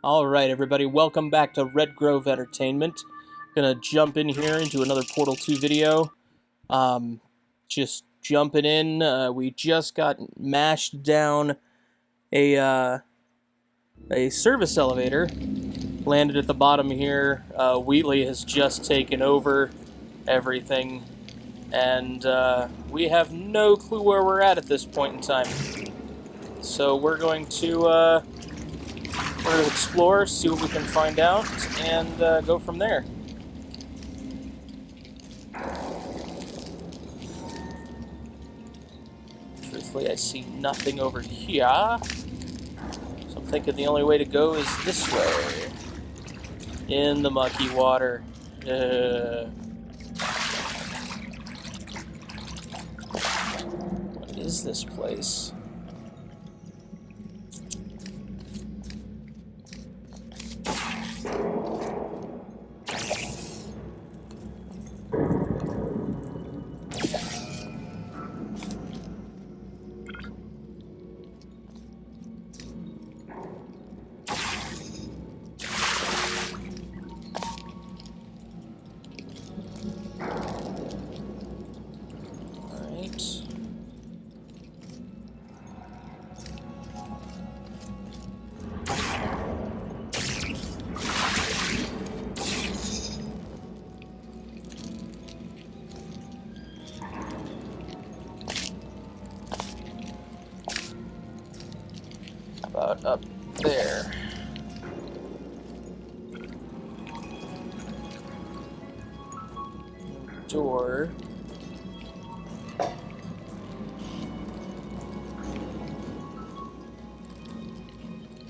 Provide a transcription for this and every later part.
Alright, everybody, welcome back to Red Grove Entertainment. Gonna jump in here into another Portal 2 video. Just jumping in, we just got mashed down a service elevator. Landed at the bottom here. Wheatley has just taken over everything, and we have no clue where we're at this point in time. So we're going to explore, see what we can find out, and go from there. Truthfully, I see nothing over here, so I'm thinking the only way to go is this way. In the mucky water. What is this place? About up there. Door.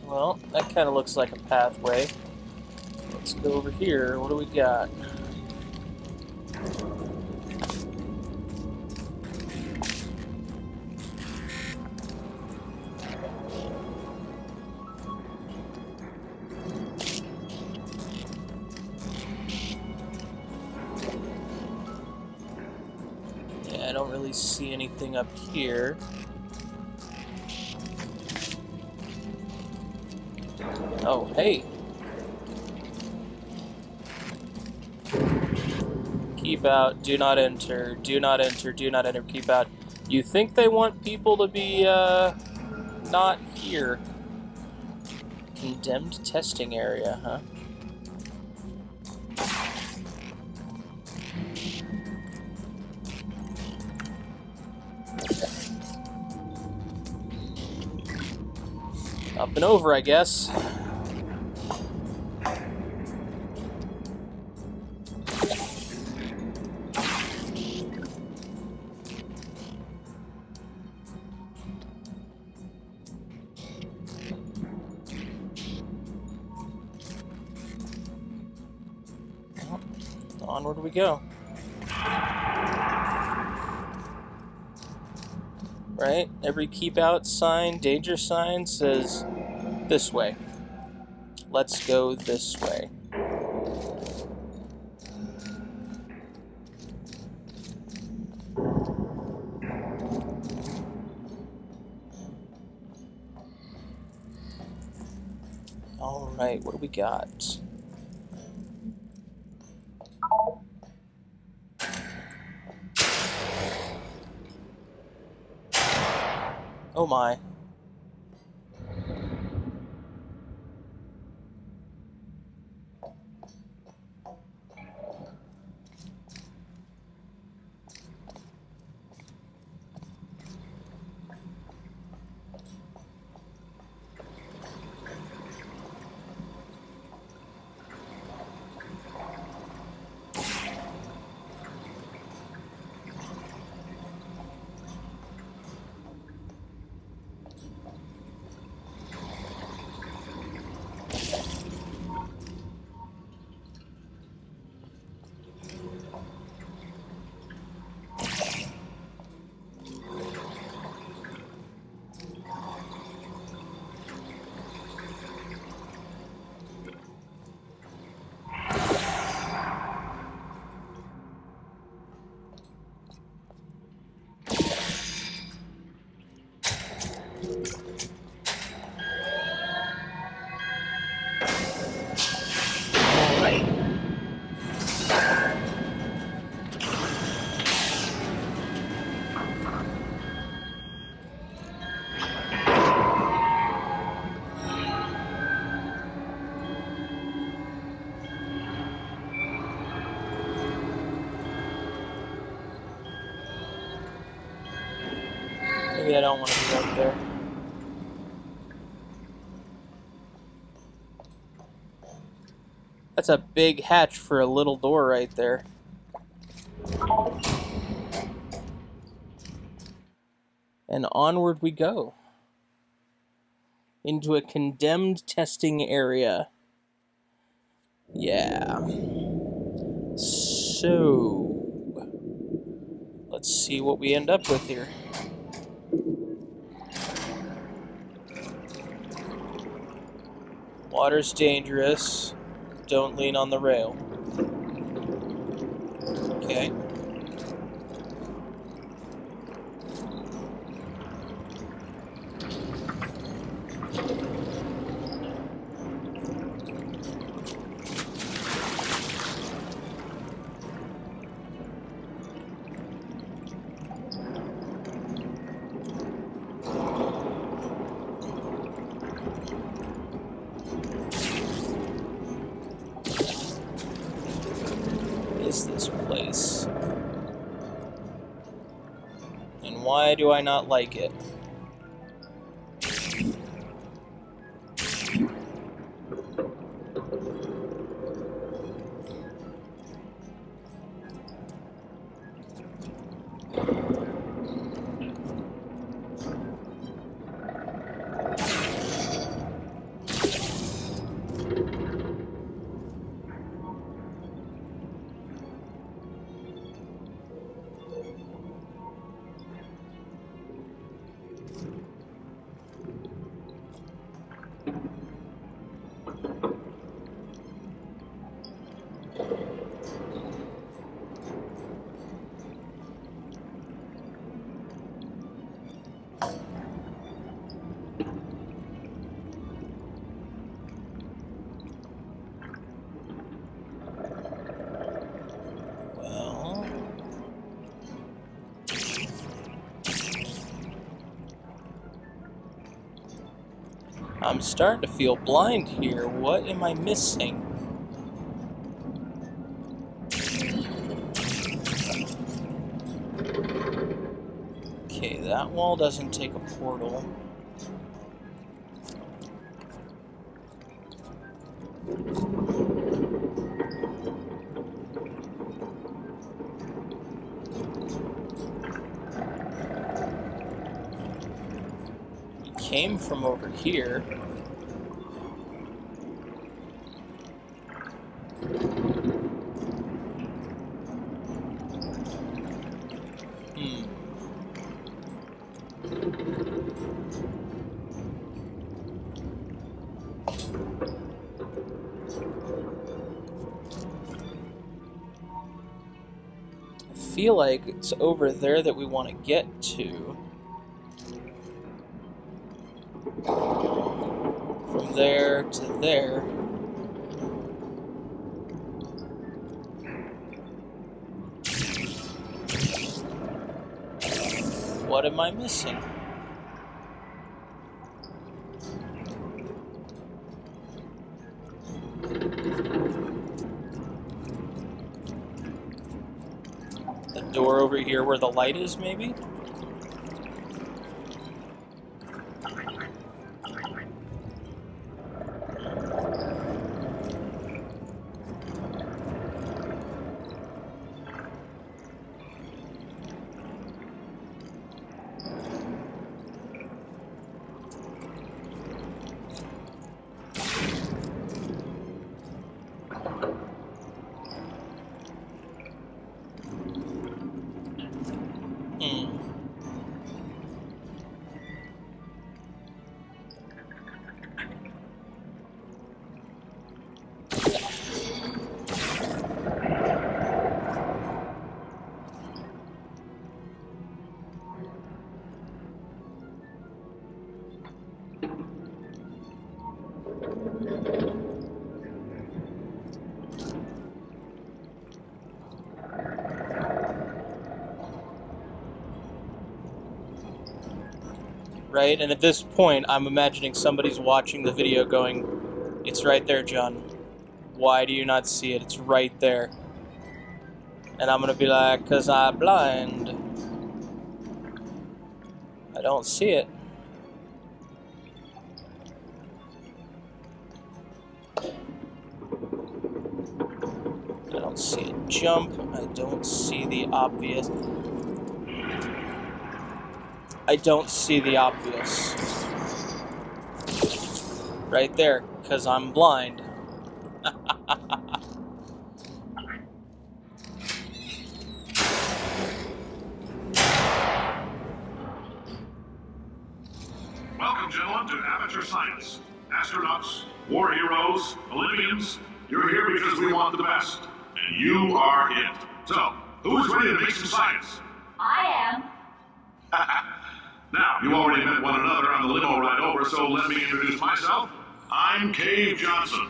Well, that kind of looks like a pathway. Let's go over here. What do we got? I don't really see anything up here. Oh, hey. Keep out, do not enter, do not enter, do not enter, keep out. You think they want people to be, not here. Condemned testing area, huh? Up and over, I guess. Well, onward we go. Right? Every keep out sign, danger sign says this way. Let's go this way. Alright, what do we got? Oh my. don't want to be right there. That's a big hatch for a little door right there. And onward we go. Into a condemned testing area. Yeah. So, let's see what we end up with here. Water's dangerous. Don't lean on the rail. Okay. Is this place? And why do I not like it? I'm starting to feel blind here. What am I missing? Okay, that wall doesn't take a portal. Came from over here. I feel like it's over there that we want to get to. From there to there. What am I missing? The door over here where the light is, maybe? Right? And at this point, I'm imagining somebody's watching the video going, "It's right there, John. Why do you not see it? It's right there." And I'm gonna be like, "'Cause I'm blind." I don't see it. I don't see a jump. I don't see the obvious. I don't see the obvious. Right there, because I'm blind. Welcome, gentlemen, to Amateur Science. Astronauts, war heroes, Olympians, you're here because we want the best. And you are it. So, who's ready to make some science? I am. Now, you already met one another on the limo ride over, so let me introduce myself. I'm Cave Johnson.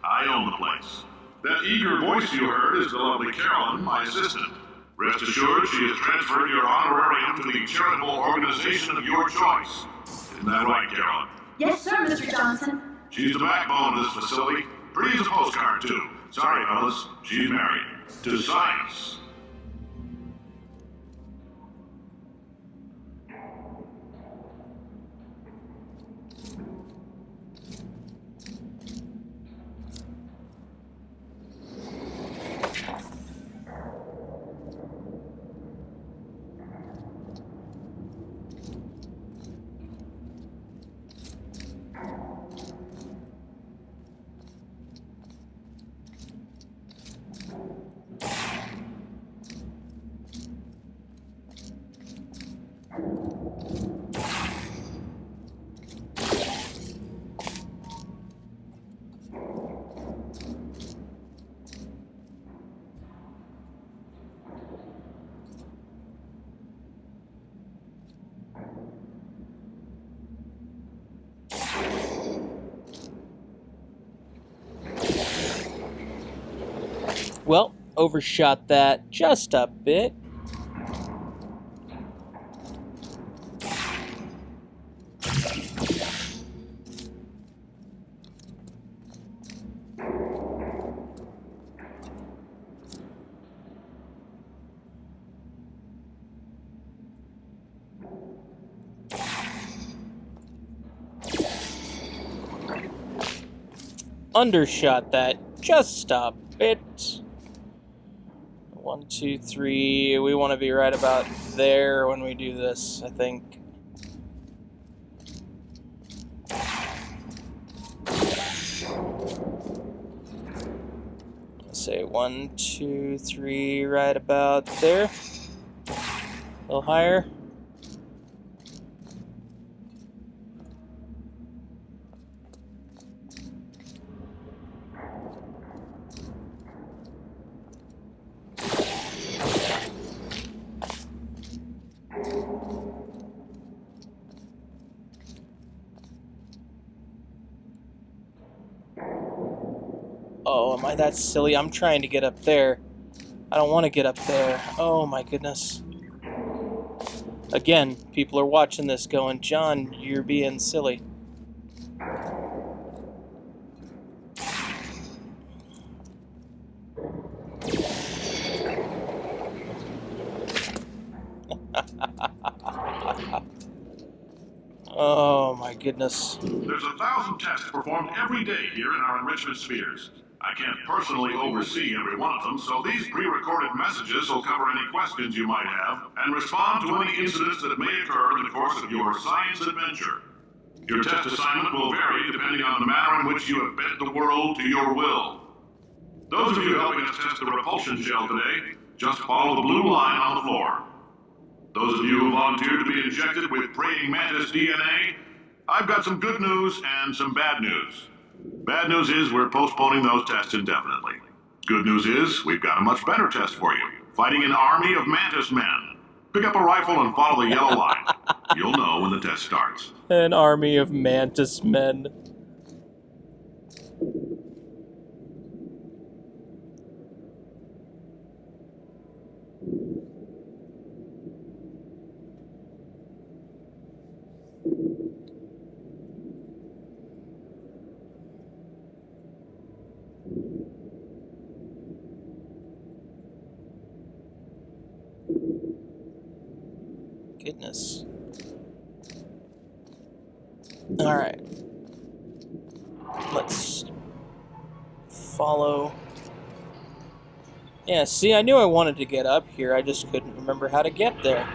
I own the place. That eager voice you heard is the lovely Carolyn, my assistant. Rest assured, she has transferred your honorarium to the charitable organization of your choice. Isn't that right, Carolyn? Yes, sir, Mr. Johnson. She's the backbone of this facility. Pretty as a postcard, too. Sorry, fellas. She's married. To science. Well, overshot that just a bit. Undershot that just a bit. 1, 2, 3. We want to be right about there when we do this, I think. Let's say 1, 2, 3, right about there. A little higher. Oh, am I that silly? I'm trying to get up there. I don't want to get up there. Oh my goodness. Again, people are watching this going, John, you're being silly. Oh my goodness. There's 1,000 tests performed every day here in our enrichment spheres. I can't personally oversee every one of them, so these pre-recorded messages will cover any questions you might have and respond to any incidents that may occur in the course of your science adventure. Your test assignment will vary depending on the manner in which you have bent the world to your will. Those of you helping us test the repulsion shell today, just follow the blue line on the floor. Those of you who volunteered to be injected with praying mantis DNA, I've got some good news and some bad news. Bad news is we're postponing those tests indefinitely. Good news is we've got a much better test for you. Fighting an army of mantis men. Pick up a rifle and follow the yellow line. You'll know when the test starts. An army of mantis men. Goodness. Alright. Let's follow. Yeah, see, I knew I wanted to get up here, I just couldn't remember how to get there.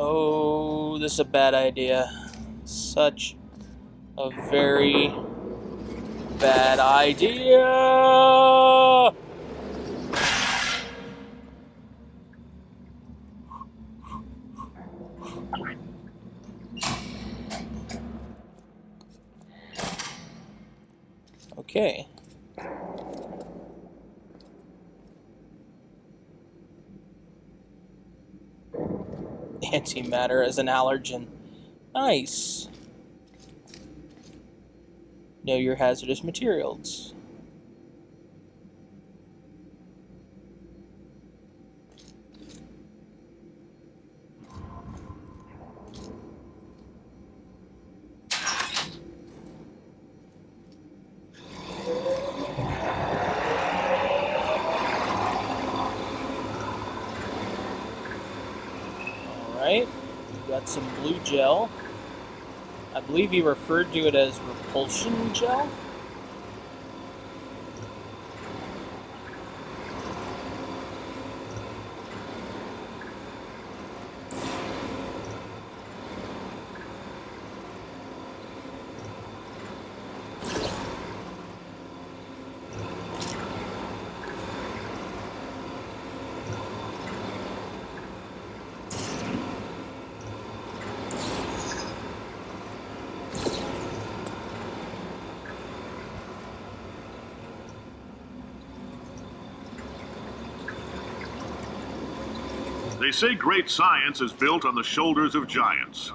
Oh, this is a bad idea. Such a very bad idea! Okay. Antimatter as an allergen. Nice. Know your hazardous materials. Alright, we've got some blue gel. I believe he referred to it as repulsion gel. They say great science is built on the shoulders of giants.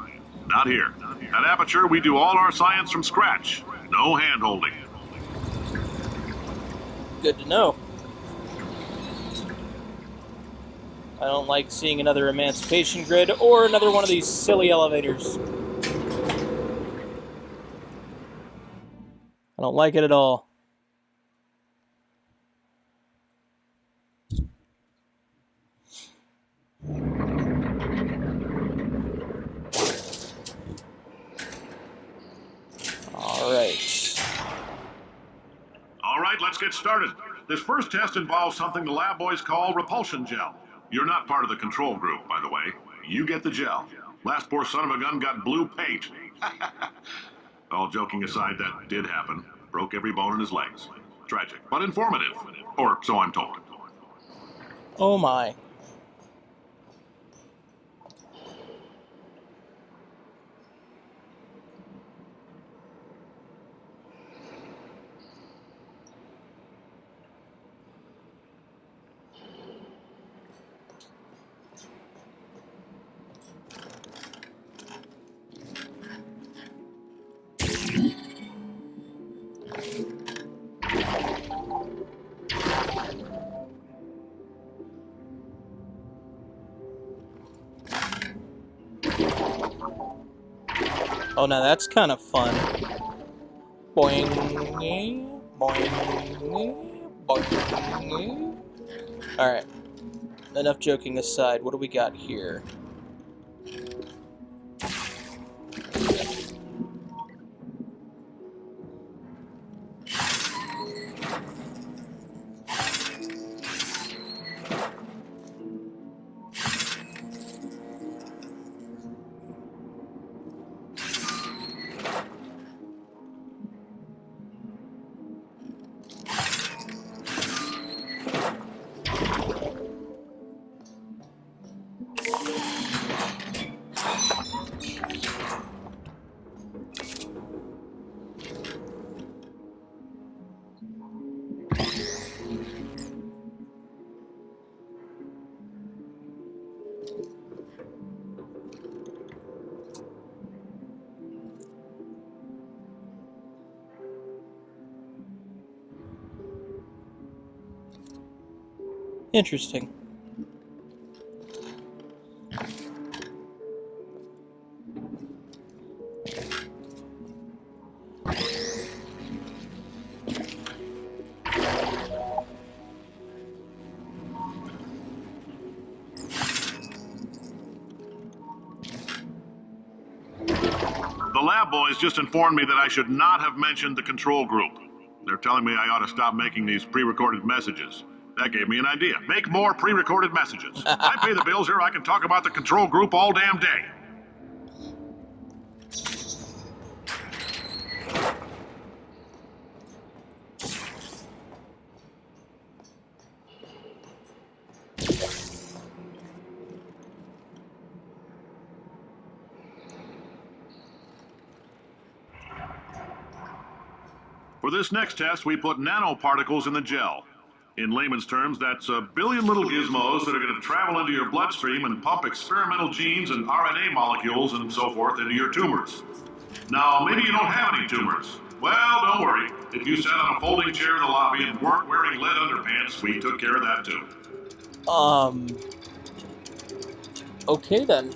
Not here. At Aperture, we do all our science from scratch. No hand-holding. Good to know. I don't like seeing another emancipation grid or another one of these silly elevators. I don't like it at all. All right, let's get started. This first test involves something the lab boys call repulsion gel. You're not part of the control group, by the way. You get the gel. Last poor son of a gun got blue paint. All joking aside, that did happen. Broke every bone in his legs. Tragic, but informative. Or so I'm told. Oh my. Oh, now that's kind of fun. Boing, boing, boing. Alright. Enough joking aside, what do we got here? Interesting. The lab boys just informed me that I should not have mentioned the control group. They're telling me I ought to stop making these pre-recorded messages. That gave me an idea. Make more pre-recorded messages. I pay the bills here. I can talk about the control group all damn day. For this next test, we put nanoparticles in the gel. In layman's terms, that's a billion little gizmos that are going to travel into your bloodstream and pump experimental genes and RNA molecules and so forth into your tumors. Now, maybe you don't have any tumors. Well, don't worry. If you sat on a folding chair in the lobby and weren't wearing lead underpants, we took care of that too. Okay then.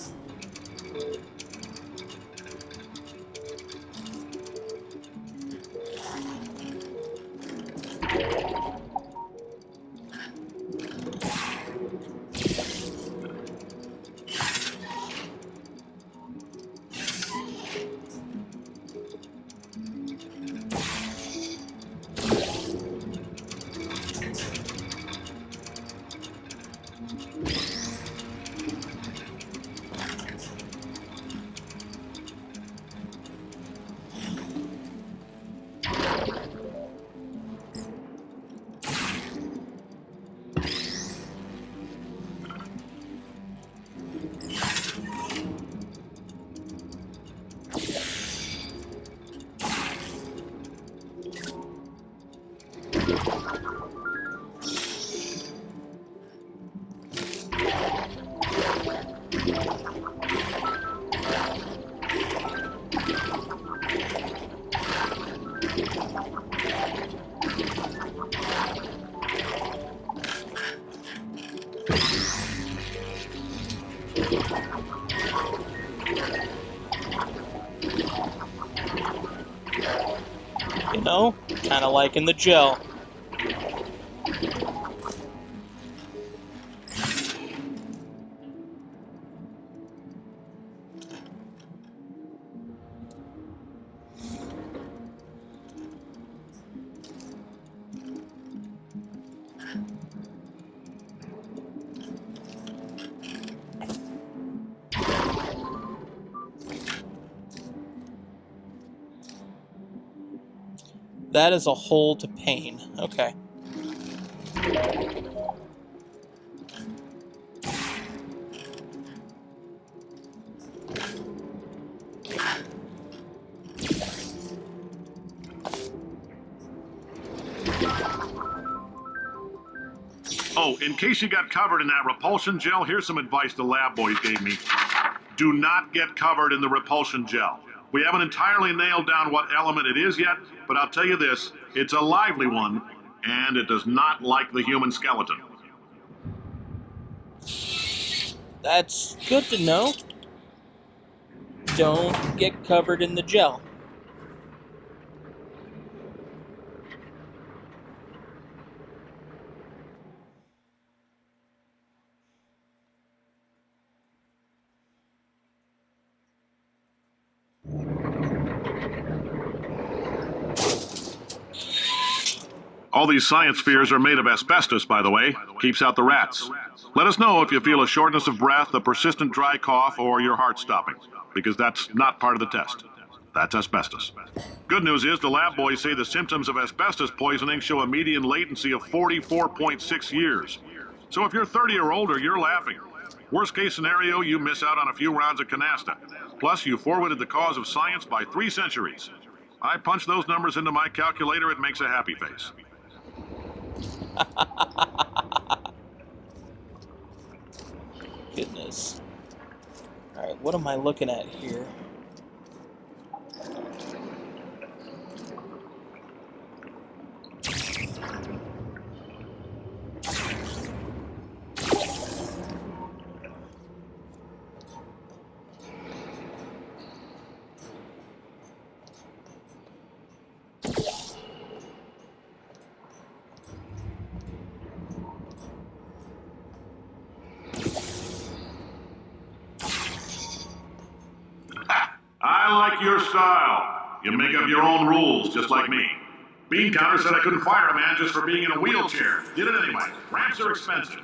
You know, kind of like in the gel. That is a hole to pain. Okay. Oh, in case you got covered in that repulsion gel, here's some advice the lab boys gave me. Do not get covered in the repulsion gel. We haven't entirely nailed down what element it is yet, but I'll tell you this, it's a lively one, and it does not like the human skeleton. That's good to know. Don't get covered in the gel. All these science spheres are made of asbestos, by the way. Keeps out the rats. Let us know if you feel a shortness of breath, a persistent dry cough, or your heart stopping, because that's not part of the test. That's asbestos. Good news is the lab boys say the symptoms of asbestos poisoning show a median latency of 44.6 years. So if you're 30 or older, you're laughing. Worst case scenario, you miss out on a few rounds of canasta. Plus, you forwarded the cause of science by 3 centuries. I punch those numbers into my calculator, it makes a happy face. Goodness. Alright, what am I looking at here? I like your style. You make up your own rules, just like me. Bean Counter said I couldn't fire a man just for being in a wheelchair. Did it anyway. Ramps are expensive.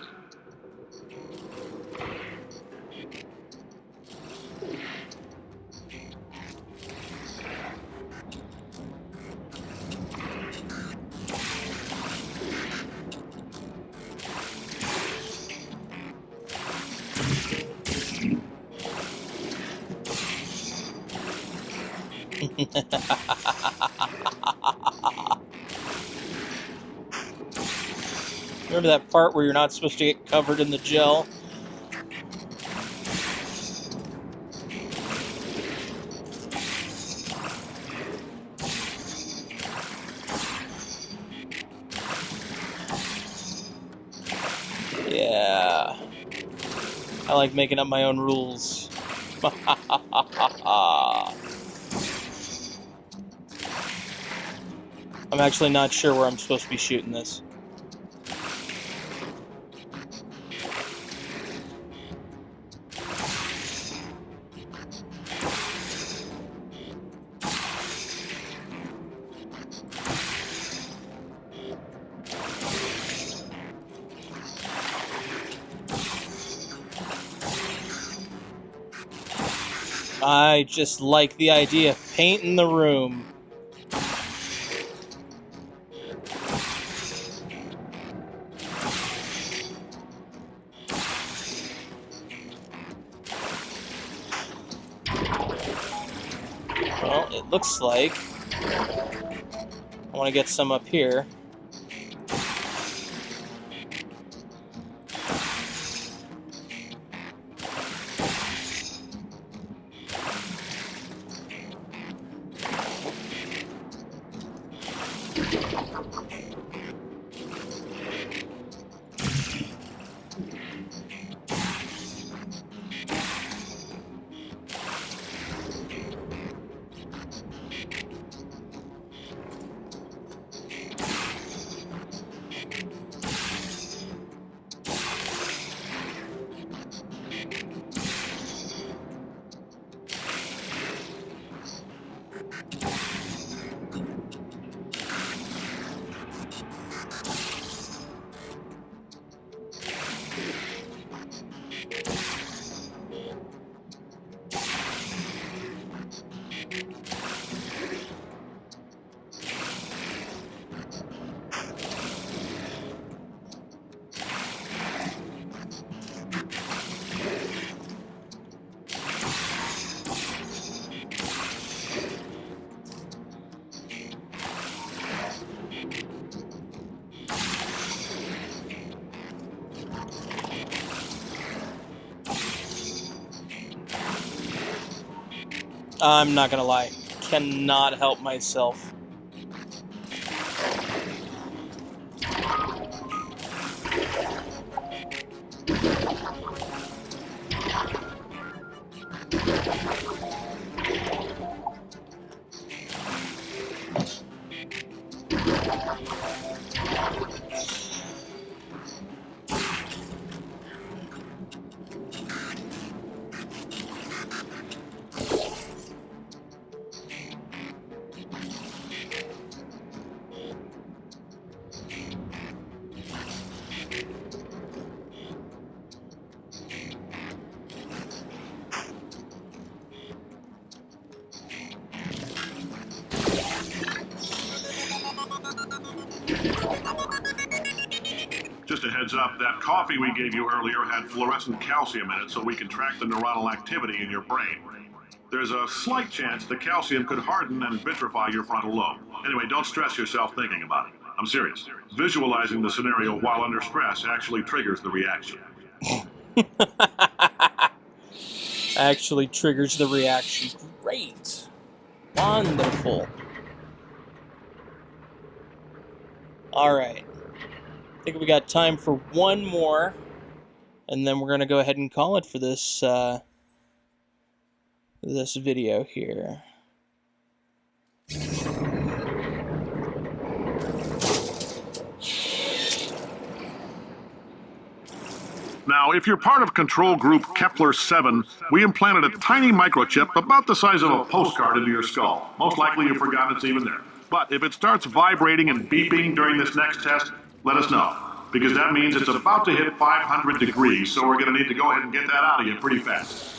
Remember that part where you're not supposed to get covered in the gel? Yeah. I like making up my own rules. I'm actually not sure where I'm supposed to be shooting this. I just like the idea of painting the room. Well, it looks like I want to get some up here. I'm not gonna lie, cannot help myself. Just a heads up, that coffee we gave you earlier had fluorescent calcium in it so we can track the neuronal activity in your brain. There's a slight chance the calcium could harden and vitrify your frontal lobe. Anyway, don't stress yourself thinking about it. I'm serious. Visualizing the scenario while under stress actually triggers the reaction. Actually triggers the reaction. Great. Wonderful. Alright. I think we got time for one more, and then we're going to go ahead and call it for this, this video here. Now, if you're part of control group Kepler-7, we implanted a tiny microchip about the size of a postcard into your skull. Most likely you've forgotten it's even there. But if it starts vibrating and beeping during this next test, let us know. Because that means it's about to hit 500 degrees, so we're going to need to go ahead and get that out of you pretty fast.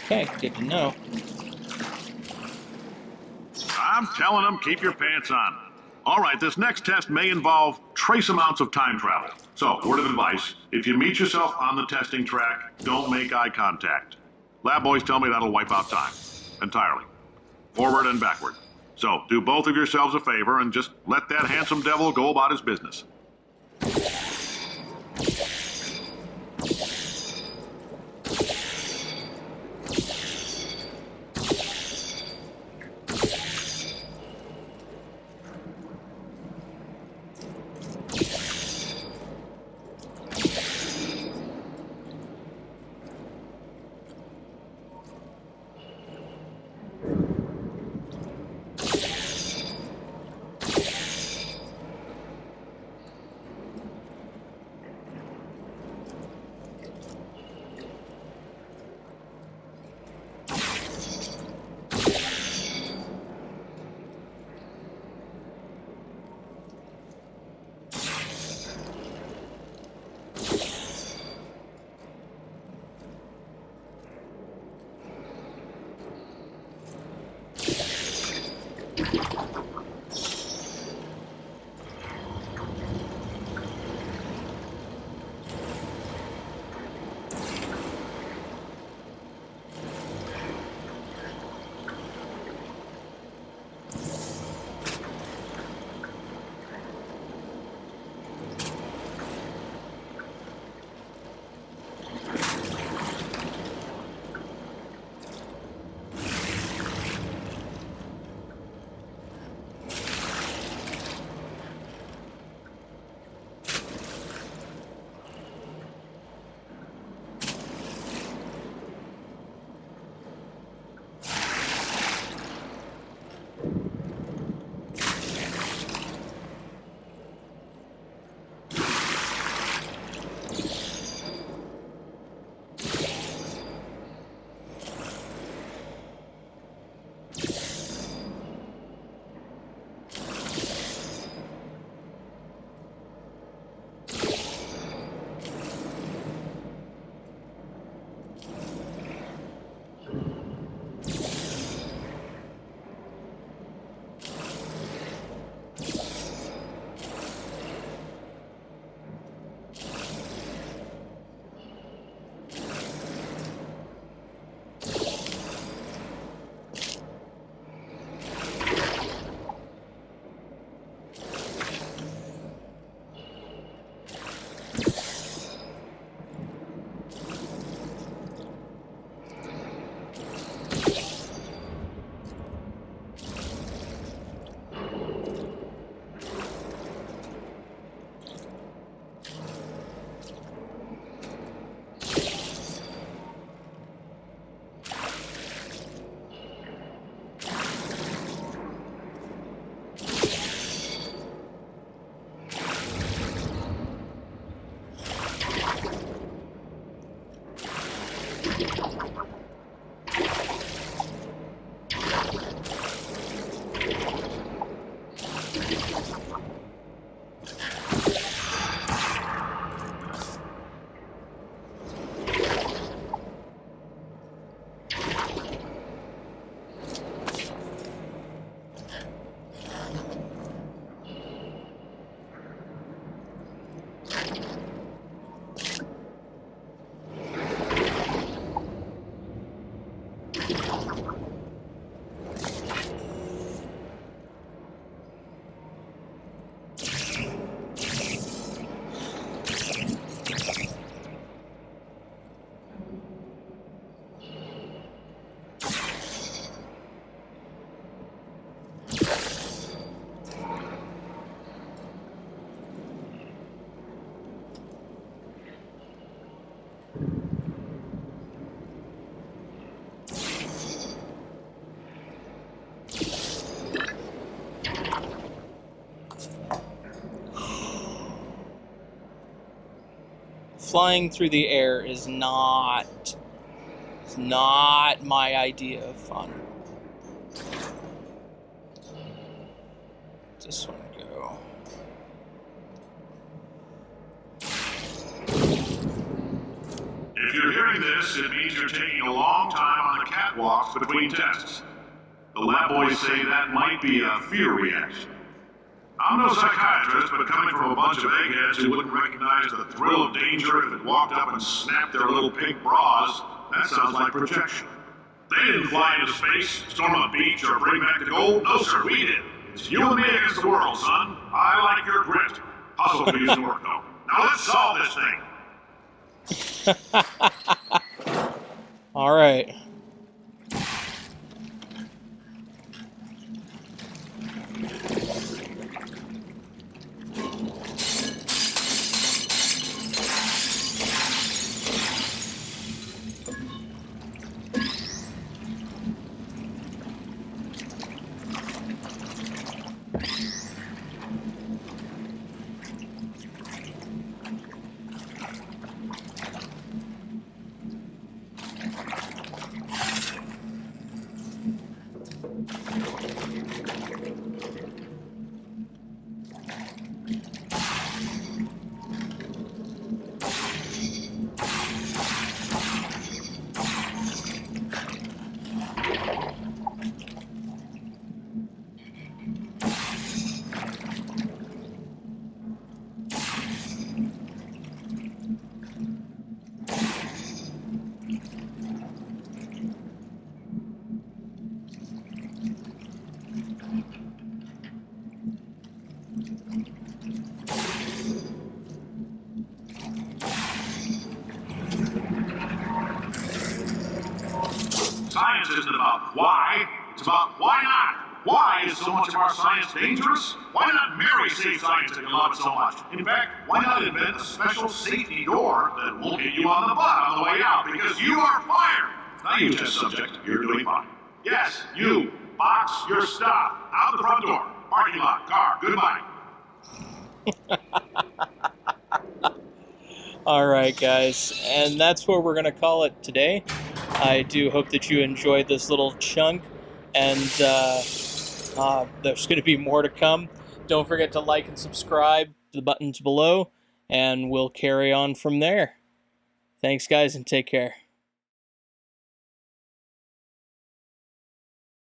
Okay, good to know. I'm telling them, keep your pants on. All right, this next test may involve trace amounts of time travel. So, word of advice, if you meet yourself on the testing track, don't make eye contact. Lab boys tell me that'll wipe out time. Entirely. Forward and backward. So, do both of yourselves a favor and just let that handsome devil go about his business. Flying through the air is not my idea of fun. This one go. If you're hearing this, it means you're taking a long time on the catwalks between tests. The lab boys say that might be a fear reaction. I'm no psychiatrist, but coming from a bunch of eggheads who wouldn't recognize the thrill of danger if it walked up and snapped their little pink bras, that sounds like projection. They didn't fly into space, storm a beach, or bring back the gold. No, sir, we did. It's you and me against the world, son. I like your grit. Hustle could use some work, though. Now let's solve this thing. All right. Science isn't about why, it's about why not. Why is so much of our science dangerous? Why not Mary save science if you love it so much? In fact, why not invent a special safety door that won't hit you on the butt on the way out because you are fired? Now you test subject, you're doing fine. Yes, you, box your stuff, out the front door, parking lot, car, goodbye. All right, guys, and that's where we're going to call it today. I do hope that you enjoyed this little chunk, and there's going to be more to come. Don't forget to like and subscribe to the buttons below, and we'll carry on from there. Thanks, guys, and take care.